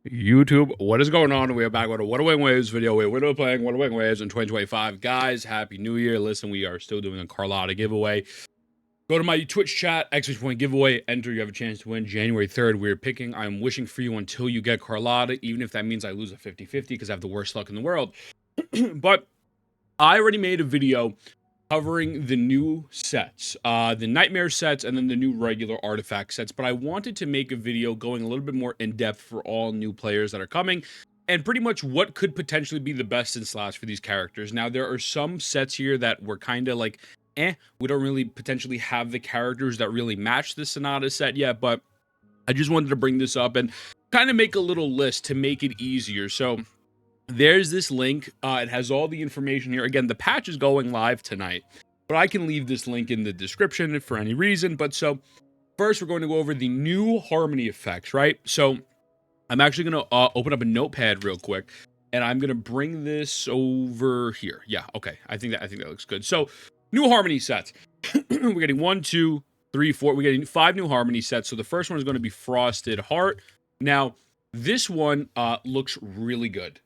YouTube, what is going on? We are back with a Wuthering Waves video. We're playing Wuthering Waves in 2025. Guys, Happy New Year. Listen, we are still doing a Carlotta giveaway. Go to my Twitch chat, Explination giveaway, enter, you have a chance to win. January 3rd, we're picking. I'm wishing for you until you get Carlotta, even if that means I lose a 50-50 because I have the worst luck in the world. But I already made a video covering the new sets, the nightmare sets, and then the new regular artifact sets. But I wanted to make a video going a little bit more in depth for all new players that are coming, and pretty much what could potentially be the best in slash for these characters. Now, there are some sets here that were kind of like, we don't really potentially have the characters that really match the Sonata set yet, but I just wanted to bring this up and kind of make a little list to make it easier. So there's this link. It has all the information here. Again, the patch is going live tonight, but I can leave this link in the description for any reason. But so first, we're going to go over the new harmony effects, right? So I'm actually going to open up a notepad real quick, and I'm going to bring this over here. Yeah, okay. I think that looks good. So new harmony sets. We're getting 1, 2, 3, 4. We're getting 5 new harmony sets. So the first one is going to be Frosted Heart. Now, this one looks really good.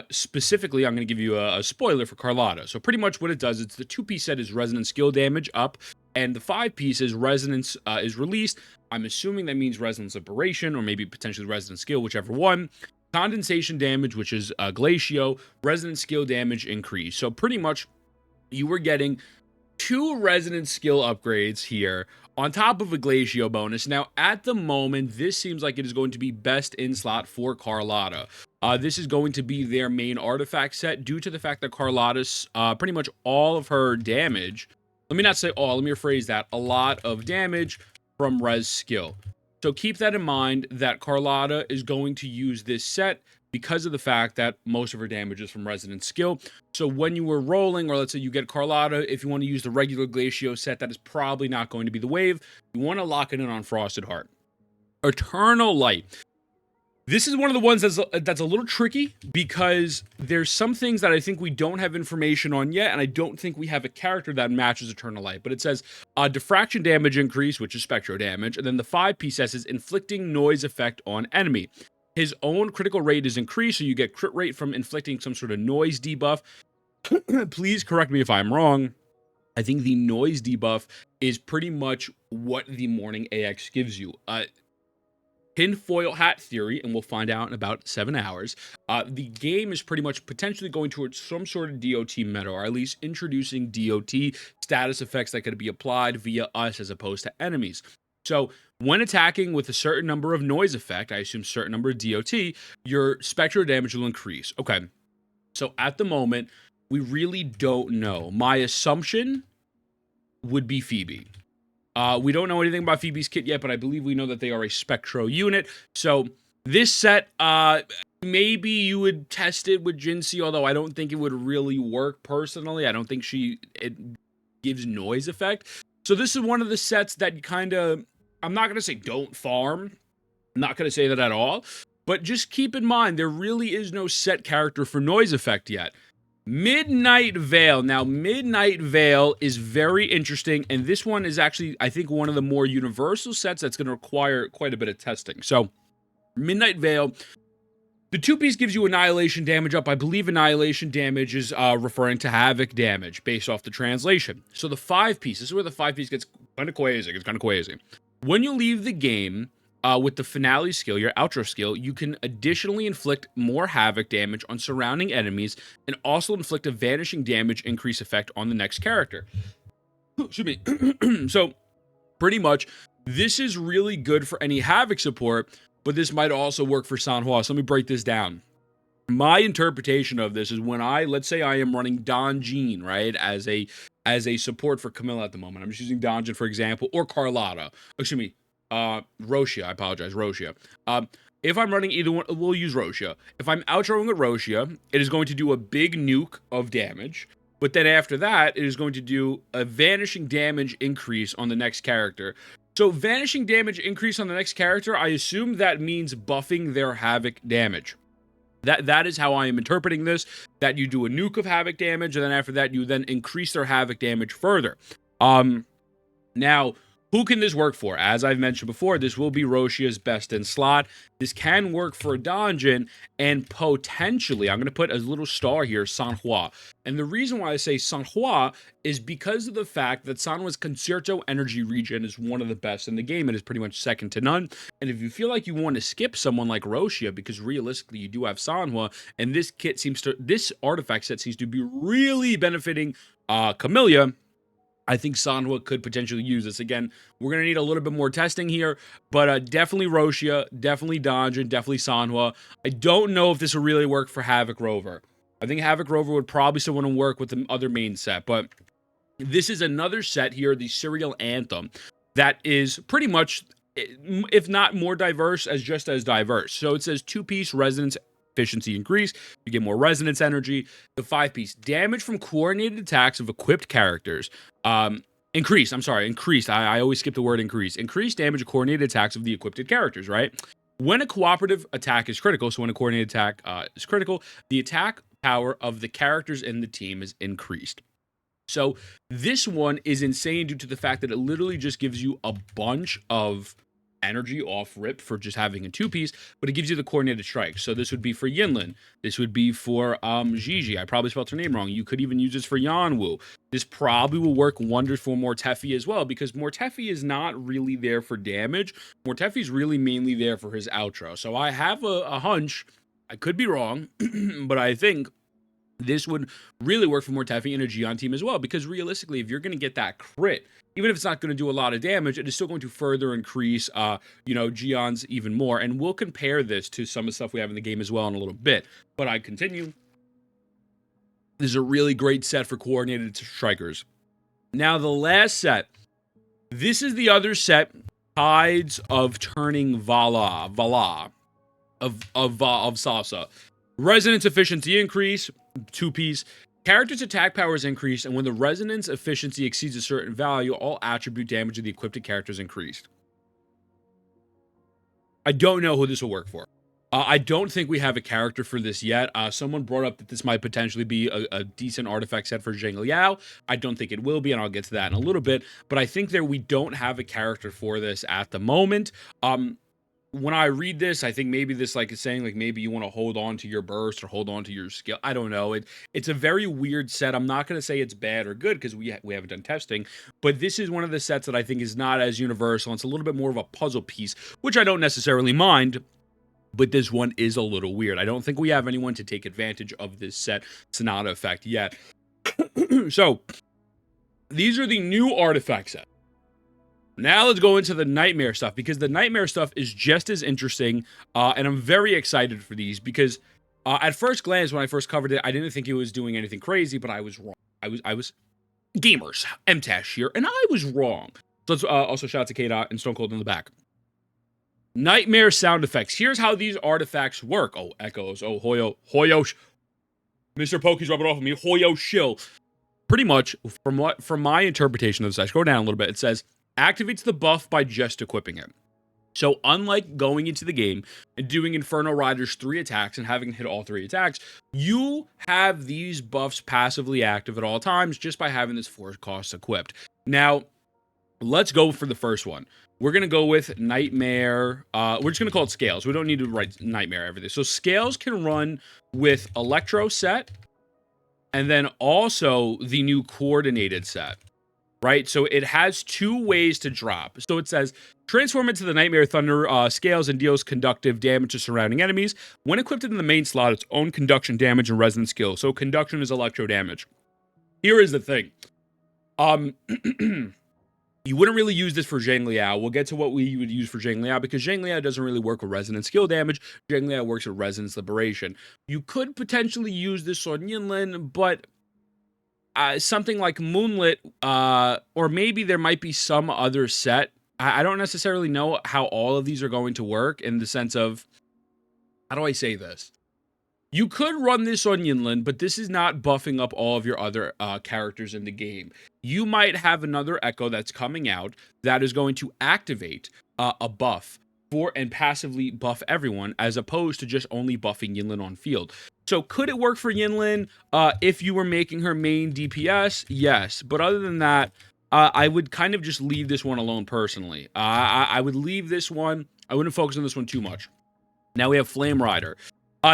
Specifically, I'm going to give you a spoiler for Carlotta. So pretty much what it does, it's the 2-piece set is resonance skill damage up, and the 5-piece is resonance is released. I'm assuming that means resonance liberation, or maybe potentially resonance skill, whichever one. Condensation damage, which is glacio, resonance skill damage increase. So pretty much you were getting 2 resonance skill upgrades here on top of a glacio bonus. Now, at the moment, this seems like it is going to be best in slot for Carlotta. This is going to be their main artifact set due to the fact that Carlotta's pretty much all of her damage, let me not say all, let me rephrase that, a lot of damage from res skill. So keep that in mind that Carlotta is going to use this set because of the fact that most of her damage is from resonance skill. So when you were rolling, or let's say you get Carlotta, if you want to use the regular glacio set, that is probably not going to be the wave. You want to lock it in on Frosted Heart. Eternal Light. This is one of the ones that's a little tricky because there's some things that I think we don't have information on yet, and I don't think we have a character that matches Eternal Light. But it says diffraction damage increase, which is spectro damage, and then the 5-piece says inflicting noise effect on enemy. His own critical rate is increased, so you get crit rate from inflicting some sort of noise debuff. Please correct me if I'm wrong. I think the noise debuff is pretty much what the Morning AX gives you. Tinfoil hat theory, and we'll find out in about 7 hours. The game is pretty much potentially going towards some sort of DOT meta, or at least introducing DOT status effects that could be applied via us as opposed to enemies. So when attacking with a certain number of noise effect, I assume certain number of DOT, your spectral damage will increase. Okay, so at the moment, we really don't know. My assumption would be Phoebe. We don't know anything about Phoebe's kit yet, but I believe we know that they are a Spectro unit. So this set, maybe you would test it with Jinsey, although I don't think it would really work personally. I don't think it gives noise effect. So this is one of the sets that you kind of, I'm not going to say don't farm. I'm not going to say that at all. But just keep in mind, there really is no set character for noise effect yet. Midnight Veil. Now, Midnight Veil is very interesting, and this one is actually, I think, one of the more universal sets that's going to require quite a bit of testing. So, Midnight Veil, the 2-piece gives you annihilation damage up. I believe annihilation damage is referring to havoc damage based off the translation. So, the 5-piece, this is where the 5-piece gets kind of crazy. It's kind of crazy. When you leave the game, with the finale skill, your outro skill, you can additionally inflict more havoc damage on surrounding enemies and also inflict a vanishing damage increase effect on the next character. Excuse me. So, pretty much, this is really good for any havoc support, but this might also work for Sanhua. So let me break this down. My interpretation of this is when let's say I am running Donjin, right, as a support for Camilla at the moment. I'm just using Donjin, for example, or Carlotta. Excuse me. Roshia, I apologize, Roshia. If I'm running either one, we'll use Roshia. If I'm outroing with Roshia, it is going to do a big nuke of damage, but then after that, it is going to do a vanishing damage increase on the next character. So vanishing damage increase on the next character, I assume that means buffing their havoc damage. That is how I am interpreting this, that you do a nuke of havoc damage, and then after that, you then increase their havoc damage further. Now, Who can this work for? As I've mentioned before, this will be Roshia's best in slot. This can work for a Donjin, and potentially, I'm going to put a little star here, Sanhua. And the reason why I say Sanhua is because of the fact that Sanhua's Concerto Energy Regen is one of the best in the game. It is pretty much second to none. And if you feel like you want to skip someone like Roshia, because realistically you do have Sanhua, and this artifact set seems to be really benefiting Camellia, I think Sanhua could potentially use this. Again, we're going to need a little bit more testing here, but definitely Roshia, definitely Donjin, definitely Sanhua. I don't know if this will really work for Havoc Rover. I think Havoc Rover would probably still want to work with the other main set, but this is another set here, the Serial Antham, that is pretty much, if not more diverse, as just as diverse. So it says 2-piece resonance efficiency increase, you get more resonance energy. The 5-piece damage from coordinated attacks of equipped characters increased. I always skip the word increase. Increased damage of coordinated attacks of the equipped characters, right? When a cooperative attack is critical, so when a coordinated attack is critical, the attack power of the characters in the team is increased. So this one is insane due to the fact that it literally just gives you a bunch of energy off rip for just having a 2-piece, but it gives you the coordinated strikes. So this would be for Yinlin. This would be for Gigi. I probably spelled her name wrong. You could even use this for Yanwu. This probably will work wonders for Mortefi as well, because Mortefi is not really there for damage. Mortefi is really mainly there for his outro. So I have a hunch. I could be wrong, but I think this would really work for Mortefi and a Gion team as well, because realistically, if you're going to get that crit, even if it's not going to do a lot of damage, it is still going to further increase, Gion's even more. And we'll compare this to some of the stuff we have in the game as well in a little bit. But I continue. This is a really great set for coordinated strikers. Now, the last set. This is the other set, Tides of Turning Vala of Sasa. Resonance efficiency increase, 2-piece. Character's attack power is increased, and when the resonance efficiency exceeds a certain value, all attribute damage of the equipped character is increased. I don't know who this will work for. I don't think we have a character for this yet. Someone brought up that this might potentially be a decent artifact set for Zhang Liao. I don't think it will be, and I'll get to that in a little bit. But I think that we don't have a character for this at the moment. When I read this, I think maybe this is saying maybe you want to hold on to your burst or hold on to your skill. I don't know. It's a very weird set. I'm not going to say it's bad or good because we haven't done testing, but this is one of the sets that I think is not as universal. It's a little bit more of a puzzle piece, which I don't necessarily mind, but this one is a little weird. I don't think we have anyone to take advantage of this set Sonata effect yet. So these are the new artifact sets. Now let's go into the Nightmare stuff, because the Nightmare stuff is just as interesting, and I'm very excited for these because at first glance, when I first covered it, I didn't think it was doing anything crazy, but I was wrong. I was gamers, MTash here, and I was wrong. So let's also shout out to K-Dot and Stone Cold in the back. Nightmare sound effects. Here's how these artifacts work. Oh, echoes. Oh, Hoyo. Mr. Pokey's rubbing off of me. Hoyo shill. Pretty much, from my interpretation of this, I scroll down a little bit, it says, activates the buff by just equipping it. So unlike going into the game and doing Inferno Rider's 3 attacks and having hit all 3 attacks, you have these buffs passively active at all times just by having this 4 cost equipped. Now, let's go for the first one. We're going to go with Nightmare. We're just going to call it Scales. We don't need to write Nightmare everything. So Scales can run with Electro set and then also the new Coordinated set. Right, so it has 2 ways to drop. So it says, transform into the Nightmare Thunder Scales and deals conductive damage to surrounding enemies. When equipped in the main slot, its own conduction damage and resonance skill. So conduction is electro damage. Here is the thing. You wouldn't really use this for Zhang Liao. We'll get to what we would use for Zhang Liao, because Zhang Liao doesn't really work with resonance skill damage. Zhang Liao works with resonance liberation. You could potentially use this on Yinlin, but something like Moonlit, or maybe there might be some other set. I don't necessarily know how all of these are going to work in the sense of, how do I say this? You could run this on Yinlin, but this is not buffing up all of your other characters in the game. You might have another Echo that's coming out that is going to activate a buff for and passively buff everyone, as opposed to just only buffing Yinlin on field. So could it work for Yinlin if you were making her main DPS? Yes. But other than that, I would kind of just leave this one alone personally. I would leave this one. I wouldn't focus on this one too much. Now we have Flame Rider.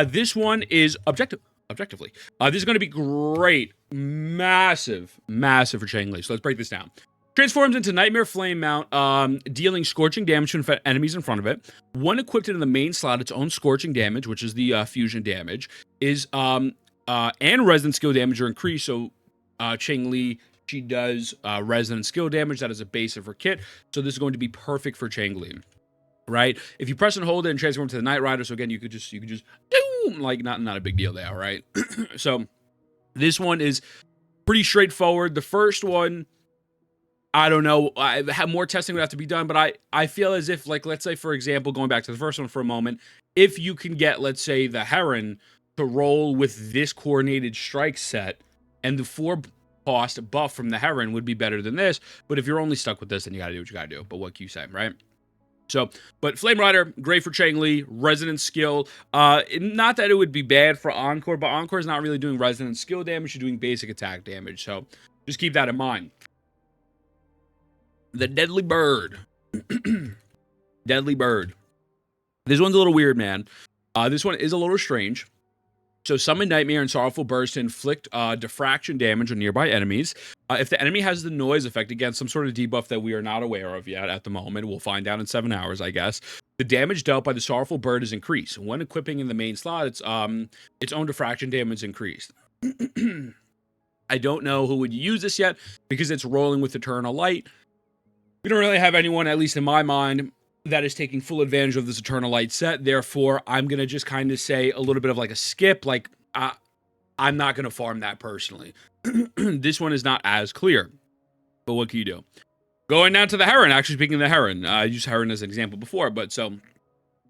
This one is objectively. This is going to be great. Massive for Changli. So let's break this down. Transforms into Nightmare Flame Mount, dealing scorching damage to enemies in front of it. When equipped in the main slot, its own scorching damage, which is the fusion damage, is and resonant skill damage are increased. So Changli, she does resonant skill damage. That is a base of her kit. So this is going to be perfect for Changli. Right? If you press and hold it and transform to the Night Rider, so again, you could just boom, like not a big deal there, right? So this one is pretty straightforward. The first one, I don't know. I have more testing would have to be done, but I feel as if, like, let's say, for example, going back to the first one for a moment, if you can get, let's say, the Heron to roll with this coordinated strike set, and the 4-cost buff from the Heron would be better than this. But if you're only stuck with this, then you gotta do what you gotta do. But what can you say, right? So, but Flame Rider, great for Changli, resonant skill. Not that it would be bad for Encore, but Encore is not really doing resonant skill damage, you're doing basic attack damage. So just keep that in mind. The Deadly Bird. Deadly Bird. This one's a little weird, man. This one is a little strange. So summon Nightmare and Sorrowful Burst to inflict diffraction damage on nearby enemies. If the enemy has the noise effect, again, some sort of debuff that we are not aware of yet at the moment, we'll find out in 7 hours, I guess. The damage dealt by the Sorrowful Bird is increased. When equipping in the main slot, its own diffraction damage is increased. I don't know who would use this yet because it's rolling with Eternal Light. We don't really have anyone, at least in my mind, that is taking full advantage of this Eternal Light set. Therefore, I'm going to just kind of say a little bit of like a skip. Like, I'm not going to farm that personally. This one is not as clear. But what can you do? Going down to the Heron. Actually, speaking of the Heron, I used Heron as an example before. But so,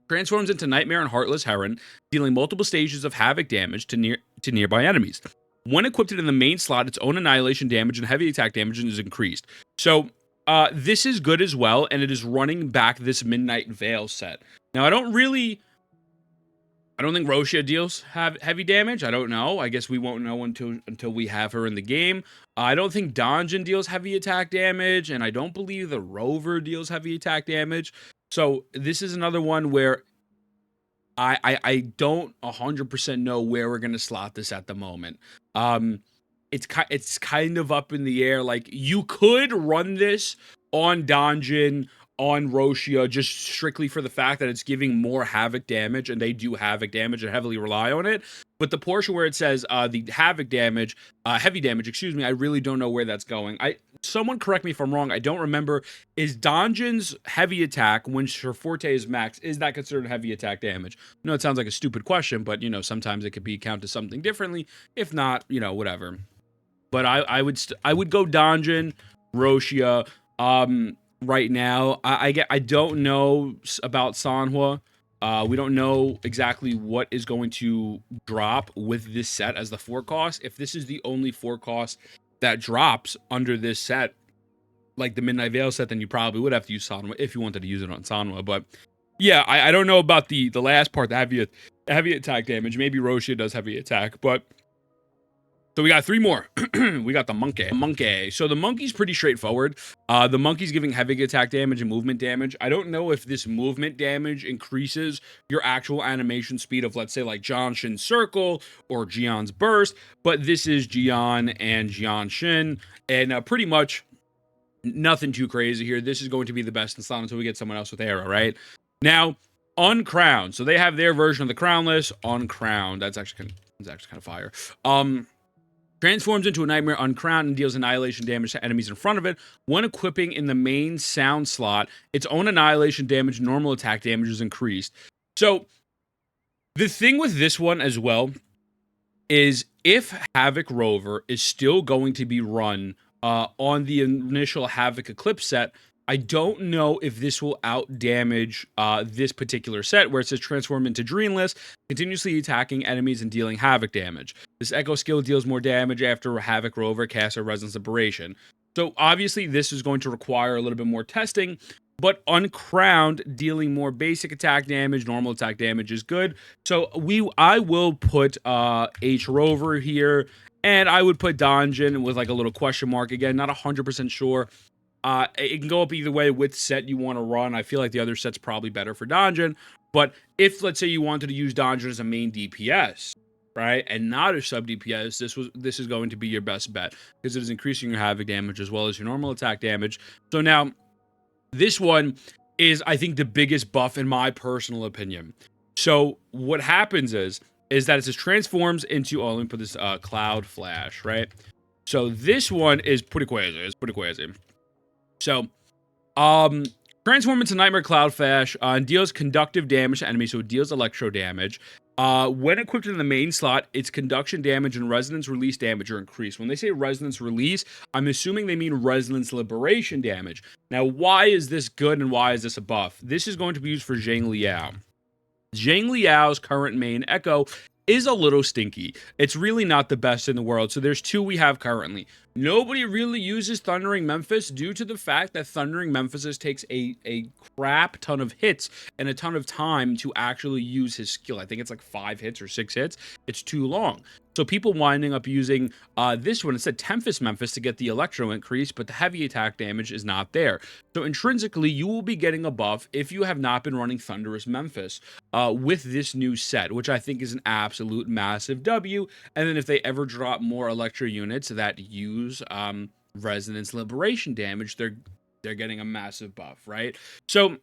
transforms into Nightmare and Heartless Heron, dealing multiple stages of havoc damage to nearby enemies. When equipped in the main slot, its own annihilation damage and heavy attack damage is increased. So, this is good as well, and it is running back this Midnight Veil set. Now, I don't think Roshia deals have heavy damage. I don't know. I guess we won't know until we have her in the game. I don't think Donjon deals heavy attack damage, and I don't believe the Rover deals heavy attack damage. So this is another one where I don't 100% know where we're going to slot this at the moment. It's kind of up in the air. Like, you could run this on Donjon, on Roshia, just strictly for the fact that it's giving more havoc damage, and they do havoc damage and heavily rely on it. But the portion where it says the havoc damage, heavy damage, excuse me, I really don't know where that's going. Someone correct me if I'm wrong. I don't remember. Is Donjon's heavy attack, when her forte is max, is that considered heavy attack damage? No, it sounds like a stupid question, but, you know, sometimes it could be counted something differently. If not, you know, whatever. But I would go Donjon, Roshia, right now. I don't know about Sanhua. We don't know exactly what is going to drop with this set as the 4-cost. If this is the only 4-cost that drops under this set, like the Midnight Veil set, then you probably would have to use Sanhua if you wanted to use it on Sanhua. But yeah, I don't know about the last part, the heavy attack damage. Maybe Roshia does heavy attack, but so we got 3 more. We got the monkey. So the monkey's pretty straightforward. The monkey's giving heavy attack damage and movement damage. I don't know if this movement damage increases your actual animation speed of, let's say, like Jianshin's Circle or Jian's Burst, but this is Jian and Jianshin, and pretty much nothing too crazy here. This is going to be the best in slot until we get someone else with Arrow, right? Now, Uncrowned. So they have their version of the Crownless. Uncrowned. That's actually kind of fire. Transforms into a Nightmare Uncrowned and deals annihilation damage to enemies in front of it. When equipping in the main sound slot, its own annihilation damage, normal attack damage is increased. So, the thing with this one as well is if Havoc Rover is still going to be run on the initial Havoc Eclipse set, I don't know if this will out-damage this particular set, where it says transform into Dreamless, continuously attacking enemies and dealing Havoc damage. This Echo skill deals more damage after Havoc Rover casts a Resonance Liberation. So obviously this is going to require a little bit more testing, but Uncrowned dealing more basic attack damage, normal attack damage is good. So I will put H Rover here, And I would put Donjin with like a little question mark. Again, not 100% sure. It can go up either way with set you want to run. I feel like the other set's probably better for Donjin. But if, let's say, you wanted to use Donjin as a main DPS, right, and not a sub DPS, this is going to be your best bet because it is increasing your havoc damage as well as your normal attack damage. So now, this one is, I think, the biggest buff in my personal opinion. So what happens is that it just transforms into, oh, let me put this Cloud Flash, right? So this one is pretty crazy. It's pretty crazy. So, transform into Nightmare Cloud Flash and deals conductive damage to enemies, so it deals electro damage. When equipped in the main slot, its conduction damage and resonance release damage are increased. When they say resonance release, I'm assuming they mean resonance liberation damage. Now, why is this good and why is this a buff? This is going to be used for Zhang Liao. Zhang Liao's current main Echo is a little stinky. It's really not the best in the world. So there's two we have currently. Nobody really uses Thundering Memphis due to the fact that Thundering Memphis takes a crap ton of hits and a ton of time to actually use his skill. I think it's like 5 hits or 6 hits. It's too long. So people winding up using this one instead, Tempest Memphis, to get the electro increase, but the heavy attack damage is not there. So intrinsically, you will be getting a buff if you have not been running Thunderous Memphis with this new set, which I think is an absolute massive W. And then if they ever drop more electro units that use resonance liberation damage, they're getting a massive buff, right? So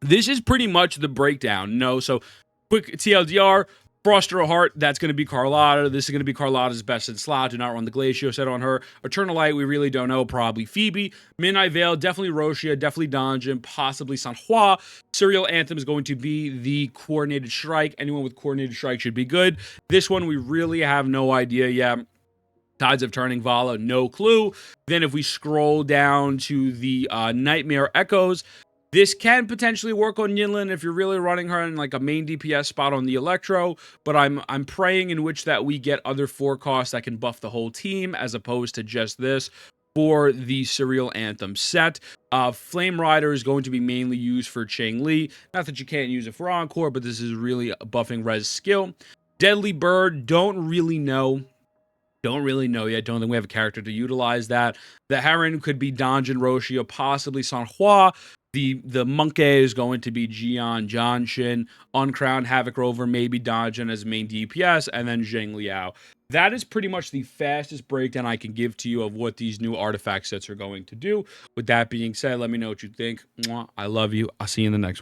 this is pretty much the breakdown. No, so quick TLDR. Froster of Heart, that's going to be Carlotta. This is going to be Carlotta's best in slot. Do not run the Glacio set on her. Eternal Light, we really don't know. Probably Phoebe. Midnight Veil, definitely Roshia, definitely Donjin, possibly Sanhua. Serial Anthem is going to be the Coordinated Strike. Anyone with Coordinated Strike should be good. This one, we really have no idea yet. Tides of Turning, Vala, no clue. Then if we scroll down to the Nightmare Echoes, this can potentially work on Yinlin if you're really running her in like a main DPS spot on the Electro, but I'm praying in which that we get other forecasts that can buff the whole team as opposed to just this for the Serial Anthem set. Flame Rider is going to be mainly used for Chang Li. Not that you can't use it for Encore, but this is really a buffing res skill. Deadly Bird, don't really know yet. Don't think we have a character to utilize that. The Heron could be Donjin, Roshia, possibly Sanhua. The Monkey is going to be Jian, Johnshin, Uncrowned, Havoc Rover, maybe Donjin as main DPS, and then Zhang Liao. That is pretty much the fastest breakdown I can give to you of what these new artifact sets are going to do. With that being said, let me know what you think. I love you. I'll see you in the next one.